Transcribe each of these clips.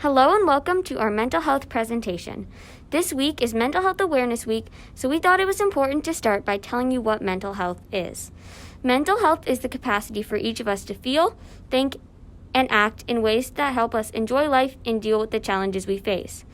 Hello and welcome to our mental health presentation. This week is Mental Health Awareness Week, so we thought it was important to start by telling you what mental health is. Mental health is the capacity for each of us to feel, think, and act in ways that help us enjoy life and deal with the challenges we face.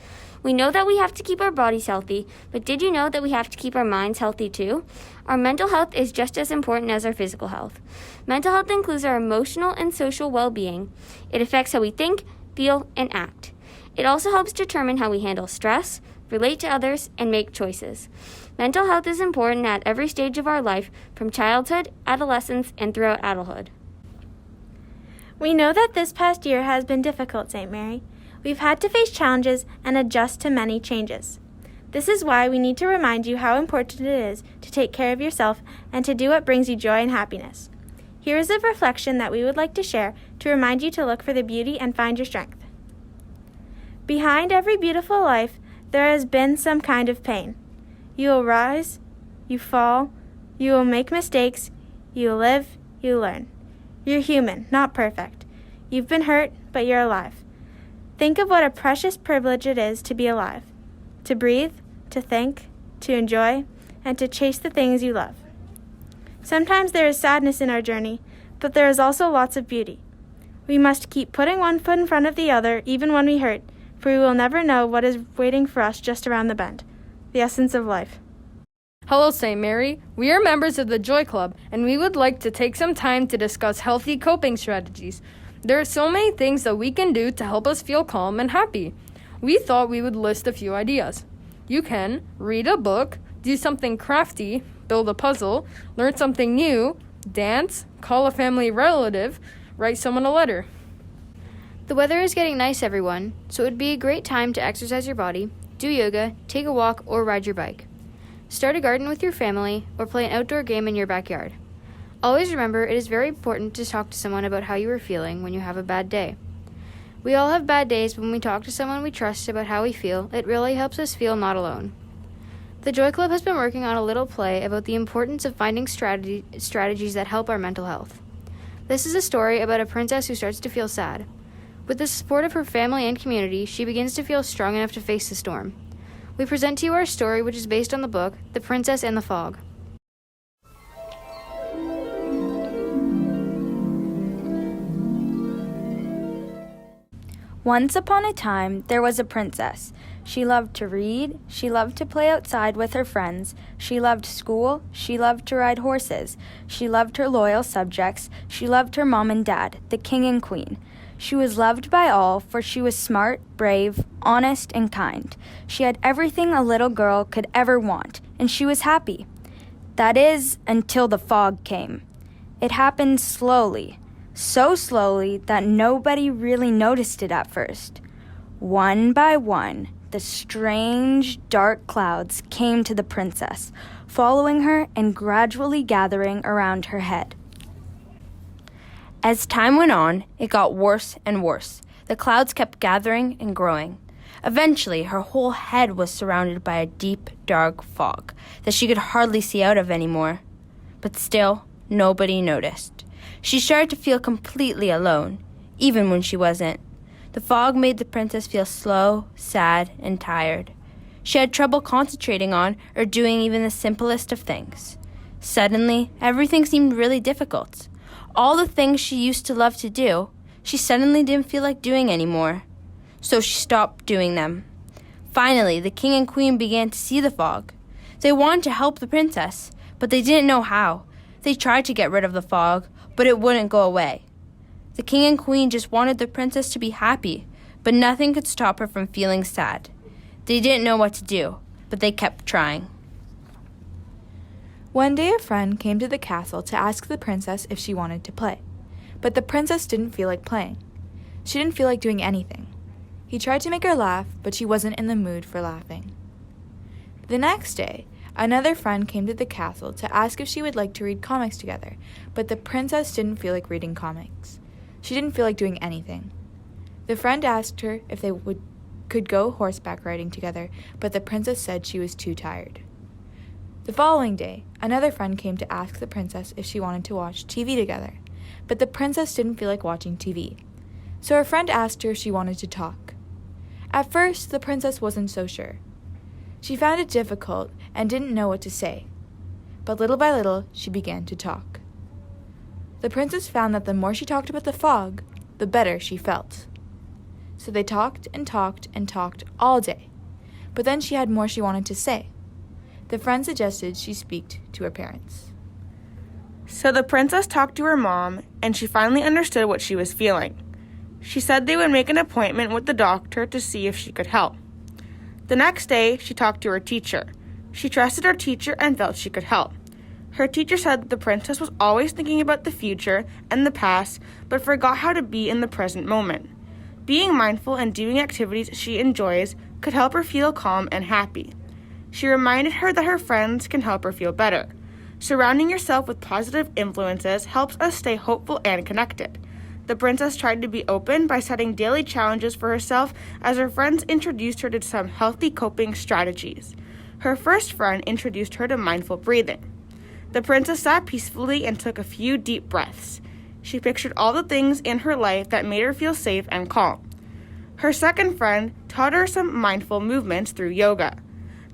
We know that we have to keep our bodies healthy, but did you know that we have to keep our minds healthy too? Our mental health is just as important as our physical health. Mental health includes our emotional and social well-being. It affects how we think, feel, and act. It also helps determine how we handle stress, relate to others, and make choices. Mental health is important at every stage of our life, from childhood, adolescence, and throughout adulthood. We know that this past year has been difficult, St. Mary. We've had to face challenges and adjust to many changes. This is why we need to remind you how important it is to take care of yourself and to do what brings you joy and happiness. Here is a reflection that we would like to share to remind you to look for the beauty and find your strength. Behind every beautiful life, there has been some kind of pain. You will rise, you fall, you will make mistakes, you will live, you learn. You're human, not perfect. You've been hurt, but you're alive. Think of what a precious privilege it is to be alive, to breathe, to think, to enjoy, and to chase the things you love. Sometimes there is sadness in our journey, but there is also lots of beauty. We must keep putting one foot in front of the other, even when we hurt, for we will never know what is waiting for us just around the bend. The essence of life. Hello, St. Mary. We are members of the Joy Club, and we would like to take some time to discuss healthy coping strategies. There are so many things that we can do to help us feel calm and happy. We thought we would list a few ideas. You can read a book, do something crafty, build a puzzle, learn something new, dance, call a family relative, write someone a letter. The weather is getting nice, everyone, so it would be a great time to exercise your body, do yoga, take a walk, or ride your bike. Start a garden with your family, or play an outdoor game in your backyard. Always remember, it is very important to talk to someone about how you are feeling when you have a bad day. We all have bad days, but when we talk to someone we trust about how we feel, it really helps us feel not alone. The Joy Club has been working on a little play about the importance of finding strategies that help our mental health. This is a story about a princess who starts to feel sad. With the support of her family and community, she begins to feel strong enough to face the storm. We present to you our story, which is based on the book, The Princess and the Fog. Once upon a time, there was a princess. She loved to read, she loved to play outside with her friends, she loved school, she loved to ride horses, she loved her loyal subjects, she loved her mom and dad, the king and queen. She was loved by all, for she was smart, brave, honest, and kind. She had everything a little girl could ever want, and she was happy. That is, until the fog came. It happened slowly. So slowly that nobody really noticed it at first. One by one, the strange, dark clouds came to the princess, following her and gradually gathering around her head. As time went on, it got worse and worse. The clouds kept gathering and growing. Eventually, her whole head was surrounded by a deep, dark fog that she could hardly see out of anymore. But still, nobody noticed. She started to feel completely alone, even when she wasn't. The fog made the princess feel slow, sad, and tired. She had trouble concentrating on or doing even the simplest of things. Suddenly, everything seemed really difficult. All the things she used to love to do, she suddenly didn't feel like doing anymore. So she stopped doing them. Finally, the king and queen began to see the fog. They wanted to help the princess, but they didn't know how. They tried to get rid of the fog, but it wouldn't go away. The king and queen just wanted the princess to be happy, but nothing could stop her from feeling sad. They didn't know what to do, but they kept trying. One day a friend came to the castle to ask the princess if she wanted to play, but the princess didn't feel like playing. She didn't feel like doing anything. He tried to make her laugh, but she wasn't in the mood for laughing. The next day, another friend came to the castle to ask if she would like to read comics together, but the princess didn't feel like reading comics. She didn't feel like doing anything. The friend asked her if they could go horseback riding together, but the princess said she was too tired. The following day, another friend came to ask the princess if she wanted to watch TV together, but the princess didn't feel like watching TV. So her friend asked her if she wanted to talk. At first, the princess wasn't so sure. She found it difficult and didn't know what to say. But little by little, she began to talk. The princess found that the more she talked about the fog, the better she felt. So they talked and talked and talked all day. But then she had more she wanted to say. The friend suggested she speak to her parents. So the princess talked to her mom, and she finally understood what she was feeling. She said they would make an appointment with the doctor to see if she could help. The next day, she talked to her teacher. She trusted her teacher and felt she could help. Her teacher said that the princess was always thinking about the future and the past, but forgot how to be in the present moment. Being mindful and doing activities she enjoys could help her feel calm and happy. She reminded her that her friends can help her feel better. Surrounding yourself with positive influences helps us stay hopeful and connected. The princess tried to be open by setting daily challenges for herself as her friends introduced her to some healthy coping strategies. Her first friend introduced her to mindful breathing. The princess sat peacefully and took a few deep breaths. She pictured all the things in her life that made her feel safe and calm. Her second friend taught her some mindful movements through yoga.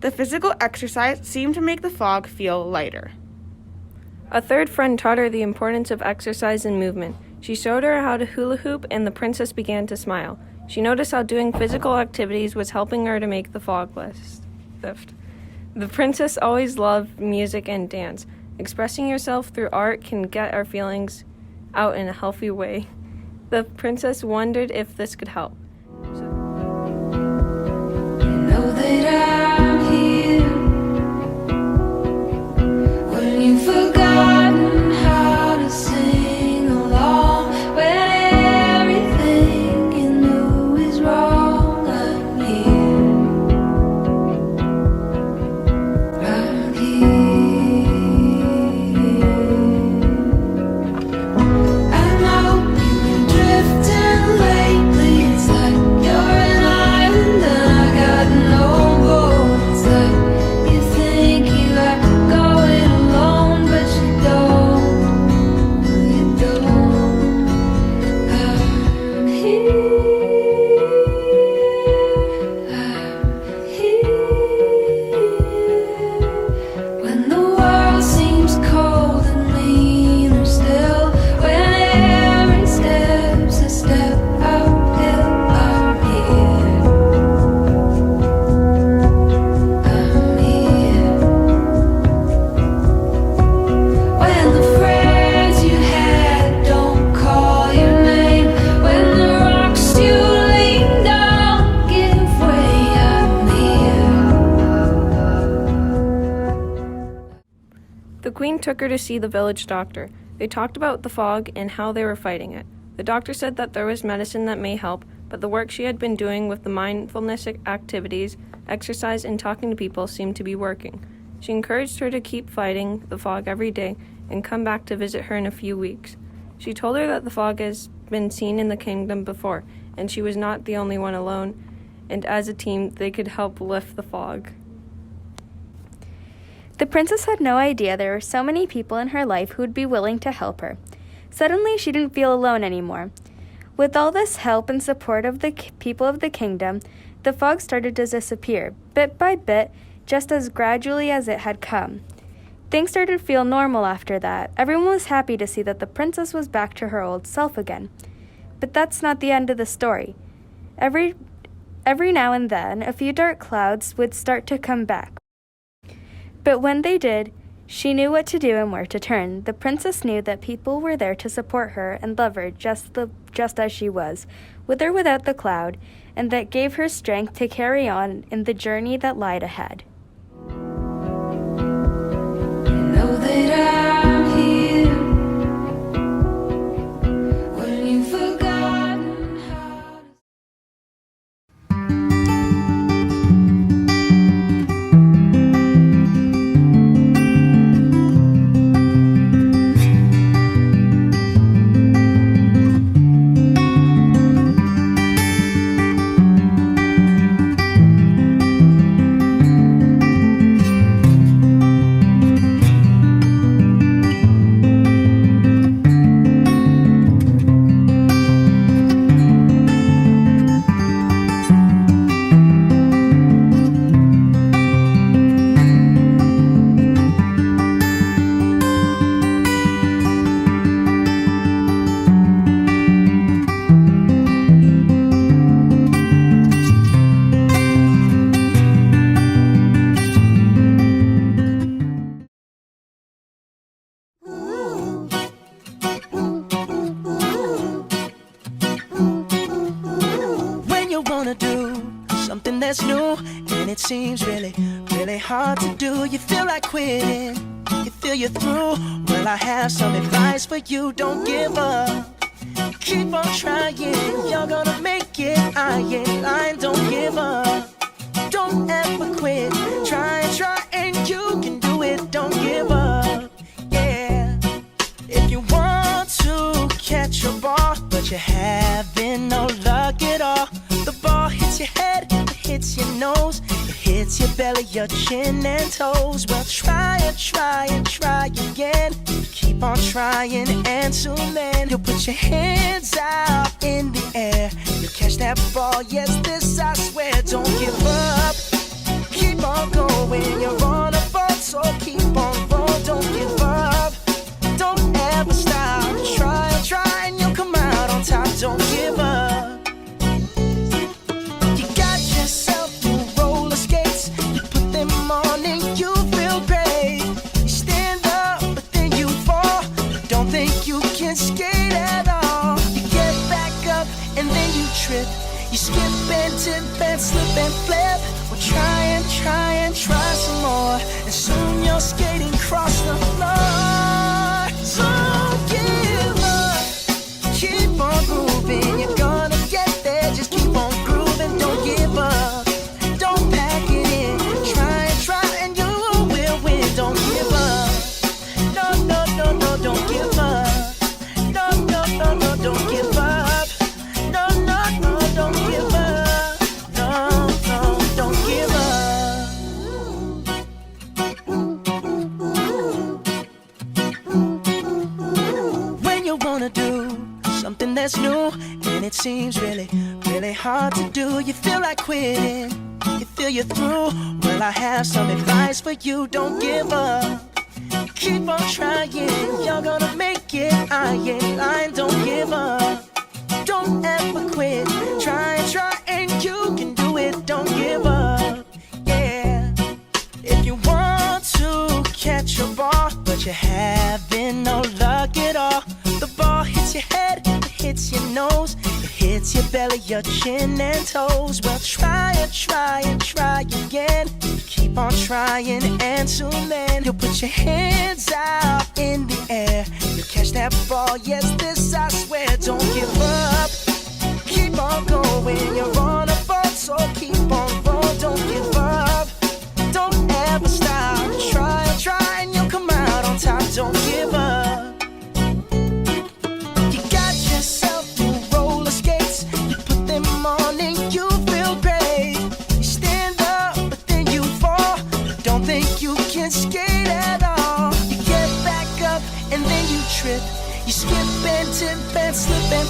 The physical exercise seemed to make the fog feel lighter. A third friend taught her the importance of exercise and movement. She showed her how to hula hoop, and the princess began to smile. She noticed how doing physical activities was helping her to make the fog lift. The princess always loved music and dance. Expressing yourself through art can get our feelings out in a healthy way. The princess wondered if this could help. Know that I'm here when you've forgotten how to sing along, when everything you knew is wrong. I'm here. I'm here. I know you've been drifting lately. It's like you're an island and I got no boat. It's like you think you got to go it alone, but you don't. You don't. I'm here. I'm here. When the world seems cold and meaner still, when every step's a step uphill, I'm here. I'm here. When the friends you had don't call your name, when the rocks you leaned on give way, I'm here. The queen took her to see the village doctor. They talked about the fog and how they were fighting it. The doctor said that there was medicine that may help, but the work she had been doing with the mindfulness activities, exercise, and talking to people seemed to be working. She encouraged her to keep fighting the fog every day and come back to visit her in a few weeks. She told her that the fog has been seen in the kingdom before, and she was not the only one alone, and as a team, they could help lift the fog. The princess had no idea there were so many people in her life who would be willing to help her. Suddenly, she didn't feel alone anymore. With all this help and support of the people of the kingdom, the fog started to disappear, bit by bit, just as gradually as it had come. Things started to feel normal after that. Everyone was happy to see that the princess was back to her old self again. But that's not the end of the story. Every now and then, a few dark clouds would start to come back. But when they did, she knew what to do and where to turn. The princess knew that people were there to support her and love her just as she was, with or without the cloud, and that gave her strength to carry on in the journey that lied ahead. Know that I'm here when you've forgotten how to. do something that's new, and it seems really, really hard to do. You feel like quitting, you feel you're through. Well, I have some advice for you. Don't give up, keep on trying. You're gonna make it, I ain't lying. Don't give up, don't ever quit. Try and you can do it. Don't give up, yeah. If you want to catch a ball, but you're having no luck at all, the ball hits your head, it hits your nose, it hits your belly, your chin and toes. Well, try again. Keep on trying, and soon then you'll put your hands out in the air. You'll catch that ball, yes, this I swear. Don't give up, keep on going. You're on a boat, so keep on rolling. Don't give up, don't ever stop. Try, and you'll come out on top. Don't give up. You got yourself new roller skates, you put them on and you feel great. You stand up, but then you fall. Don't think you can skate at all. You get back up and then you trip. You skip and tip and slip and flip. Well, try some more, and soon you're skating across the floor. So give up, keep on moving. You're gonna get there, just keep on grooving. Don't give up, don't pack it in. Try, and you will win. Don't give up, no, don't give up. No, don't give up. No, don't give up. No, don't give up. When you wanna do something that's new, and it seems really, really hard to do, you feel like quitting, you feel you're through. Well, I have some advice for you. Don't give up, keep on trying. You're gonna make it, I ain't lying. Don't give up, don't ever quit. Try, and you can do it. Don't give up, yeah. If you want to catch a ball, but you're having no luck at all, the ball hits your head, it hits your nose, it hits your belly, your chin and toes. Well, try again. Keep on trying, and soon then you'll put your hands out in the air. You'll catch that ball, yes, this I swear. Don't give up, keep on going. You're on a boat, so keep on rolling. Don't give up, don't ever stop. Try, and you'll come out on top. Don't give up. You got yourself new roller skates, you put them on and you feel great. You stand up, but then you fall. Don't think you can skate at all. You get back up and then you trip. You skip and tip and slip and